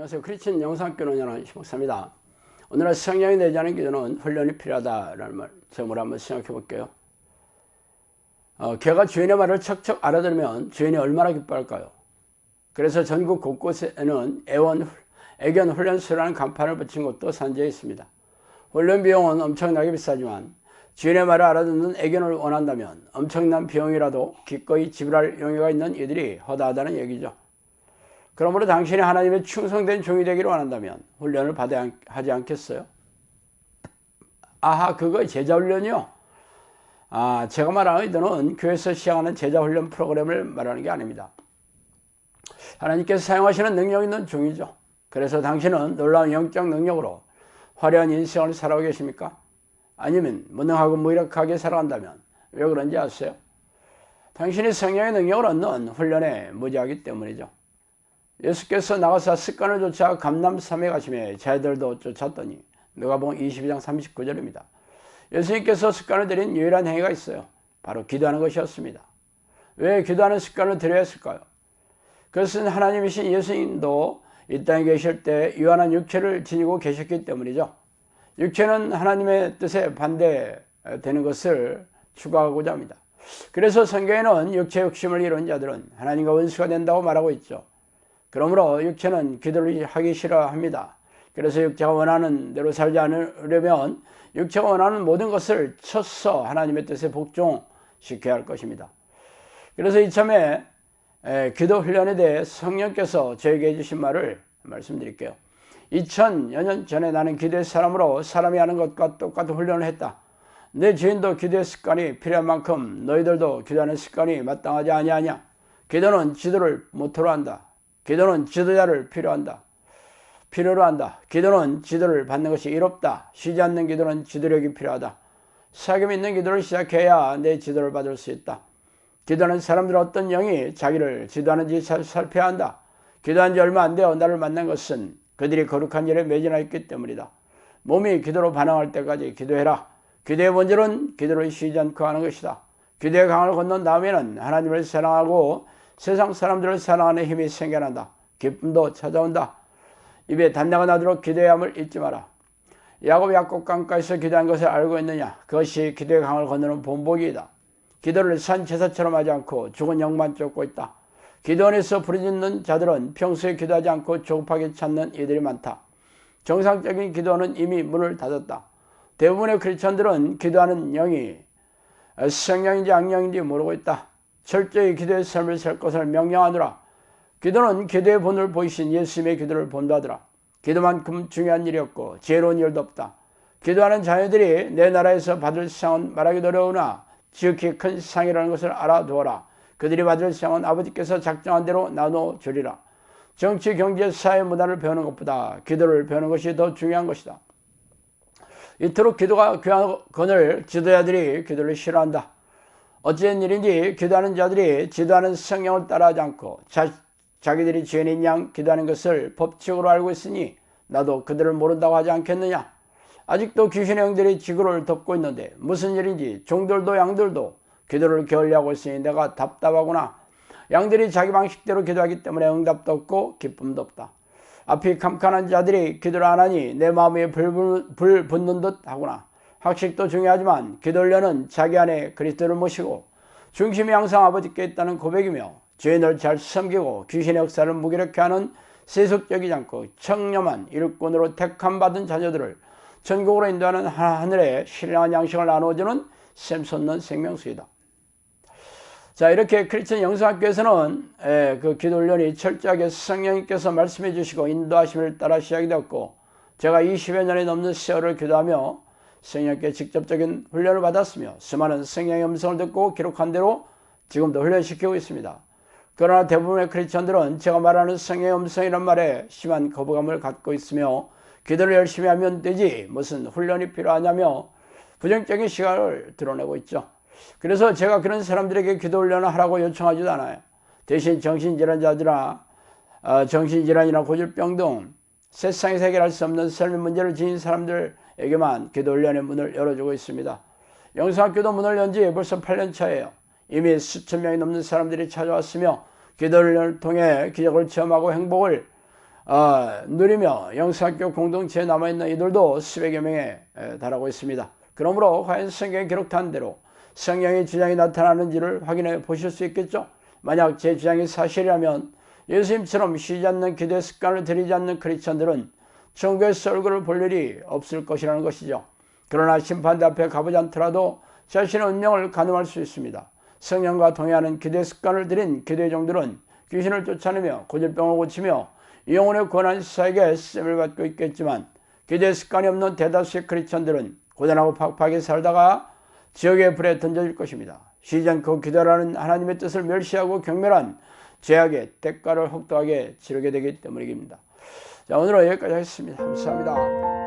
안녕하세요. 크리스천 영상학교 운영하는 목사입니다. 오늘은 성령이 내지 않은 기도는 훈련이 필요하다라는 제목으로 한번 생각해 볼게요. 개가 주인의 말을 척척 알아들으면 주인이 얼마나 기뻐할까요? 그래서 전국 곳곳에는 애견 훈련소라는 간판을 붙인 곳도 산지에 있습니다. 훈련 비용은 엄청나게 비싸지만 주인의 말을 알아듣는 애견을 원한다면 엄청난 비용이라도 기꺼이 지불할 용의가 있는 이들이 허다하다는 얘기죠. 그러므로 당신이 하나님의 충성된 종이 되기를 원한다면 훈련을 받아야 하지 않겠어요? 아하, 그거 제자훈련이요? 제가 말하는 이들은 교회에서 시행하는 제자훈련 프로그램을 말하는 게 아닙니다. 하나님께서 사용하시는 능력 있는 종이죠. 그래서 당신은 놀라운 영적 능력으로 화려한 인생을 살아오고 계십니까? 아니면 무능하고 무력하게 살아간다면 왜 그런지 아세요? 당신이 성령의 능력을 얻는 훈련에 무지하기 때문이죠. 예수께서 나가사 습관을 쫓아 감람산에 가시며 제자들도 쫓았더니 누가복음 22장 39절입니다. 예수님께서 습관을 들인 유일한 행위가 있어요. 바로 기도하는 것이었습니다. 왜 기도하는 습관을 들여야 했을까요? 그것은 하나님이신 예수님도 이 땅에 계실 때 유한한 육체를 지니고 계셨기 때문이죠. 육체는 하나님의 뜻에 반대되는 것을 추구하고자 합니다. 그래서 성경에는 육체 욕심을 이룬 자들은 하나님과 원수가 된다고 말하고 있죠. 그러므로 육체는 기도를 하기 싫어합니다. 그래서 육체가 원하는 대로 살지 않으려면 육체가 원하는 모든 것을 쳐서 하나님의 뜻에 복종시켜야 할 것입니다. 그래서 이참에 기도 훈련에 대해 성령께서 저에게 해주신 말을 말씀드릴게요. 2000여 년 전에 나는 기도의 사람으로 사람이 하는 것과 똑같은 훈련을 했다. 내 주인도 기도의 습관이 필요한 만큼 너희들도 기도하는 습관이 마땅하지 아니하냐. 기도는 지도를 모토로 한다. 기도는 지도자를 필요로 한다. 기도는 지도를 받는 것이 이롭다. 쉬지 않는 기도는 지도력이 필요하다. 사귐 있는 기도를 시작해야 내 지도를 받을 수 있다. 기도하는 사람들은 어떤 영이 자기를 지도하는지 잘 살펴야 한다. 기도한 지 얼마 안 되어 나를 만난 것은 그들이 거룩한 일에 매진하여 있기 때문이다. 몸이 기도로 반응할 때까지 기도해라. 기도의 본질은 기도를 쉬지 않고 하는 것이다. 기도의 강을 건넌 다음에는 하나님을 사랑하고 세상 사람들을 사랑하는 힘이 생겨난다. 기쁨도 찾아온다. 입에 단내가 나도록 기도의 함을 잊지 마라. 야곱이 약곡강가에서 기도한 것을 알고 있느냐? 그것이 기도의 강을 건너는 본보기이다. 기도를 산 제사처럼 하지 않고 죽은 영만 쫓고 있다. 기도원에서 부르짖는 자들은 평소에 기도하지 않고 조급하게 찾는 이들이 많다. 정상적인 기도원은 이미 문을 닫았다. 대부분의 크리스천들은 기도하는 영이 성령인지 악령인지 모르고 있다. 철저히 기도의 삶을 살 것을 명령하노라. 기도는 기도의 본을 보이신 예수님의 기도를 본다더라. 기도만큼 중요한 일이 없고 지혜로운 일도 없다. 기도하는 자녀들이 내 나라에서 받을 상은 말하기도 어려우나 지극히 큰 상이라는 것을 알아두어라. 그들이 받을 상은 아버지께서 작정한 대로 나눠 주리라. 정치, 경제, 사회, 문화를 배우는 것보다 기도를 배우는 것이 더 중요한 것이다. 이토록 기도가 귀하거늘 지도자들이 기도를 싫어한다. 어찌된 일인지 기도하는 자들이 지도하는 성령을 따라하지 않고 자기들이 죄인인 양 기도하는 것을 법칙으로 알고 있으니 나도 그들을 모른다고 하지 않겠느냐. 아직도 귀신의 영들이 지구를 덮고 있는데 무슨 일인지 종들도 양들도 기도를 게을리하고 있으니 내가 답답하구나. 양들이 자기 방식대로 기도하기 때문에 응답도 없고 기쁨도 없다. 앞이 캄캄한 자들이 기도를 안 하니 내 마음에 불 붙는 듯 하구나. 학식도 중요하지만 기도훈련은 자기 안에 그리스도를 모시고 중심이 항상 아버지께 있다는 고백이며 죄인을 잘 섬기고 귀신의 역사를 무기력해 하는 세속적이지 않고 청렴한 일꾼으로 택함받은 자녀들을 천국으로 인도하는 하늘의 신령한 양식을 나누어주는 샘솟는 생명수이다. 자, 이렇게 크리스천 영성학교에서는 그 기도훈련이 철저하게 성령님께서 말씀해 주시고 인도하심을 따라 시작이 되었고 제가 20여 년이 넘는 세월을 기도하며 성령께 직접적인 훈련을 받았으며 수많은 성령의 음성을 듣고 기록한 대로 지금도 훈련시키고 있습니다. 그러나 대부분의 크리스천들은 제가 말하는 성령의 음성이란 말에 심한 거부감을 갖고 있으며 기도를 열심히 하면 되지 무슨 훈련이 필요하냐며 부정적인 시각을 드러내고 있죠. 그래서 제가 그런 사람들에게 기도 훈련을 하라고 요청하지도 않아요. 대신 정신질환자들이나 고질병 등 세상에서 해결할 수 없는 삶의 문제를 지닌 사람들에게만 기도 훈련의 문을 열어주고 있습니다. 영성학교도 문을 연 지 벌써 8년 차예요. 이미 수천 명이 넘는 사람들이 찾아왔으며 기도 훈련을 통해 기적을 체험하고 행복을 누리며 영성학교 공동체에 남아있는 이들도 수백여 명에 달하고 있습니다. 그러므로 과연 성경에 기록한 대로 성령의 주장이 나타나는지를 확인해 보실 수 있겠죠. 만약 제 주장이 사실이라면 예수님처럼 쉬지 않는 기도의 습관을 들이지 않는 크리스천들은 천국에서 얼굴을 볼 일이 없을 것이라는 것이죠. 그러나 심판대 앞에 가보지 않더라도 자신의 운명을 가늠할 수 있습니다. 성령과 동의하는 기도의 습관을 들인 기도의 종들은 귀신을 쫓아내며 고질병을 고치며 영혼의 고난 시사에게 쓰임을 받고 있겠지만, 기도의 습관이 없는 대다수의 크리스천들은 고단하고 팍팍하게 살다가 지옥의 불에 던져질 것입니다. 쉬지 않고 기도하라는 하나님의 뜻을 멸시하고 경멸한 죄악의 대가를 혹독하게 치르게 되기 때문입니다. 자, 오늘은 여기까지 하겠습니다. 감사합니다.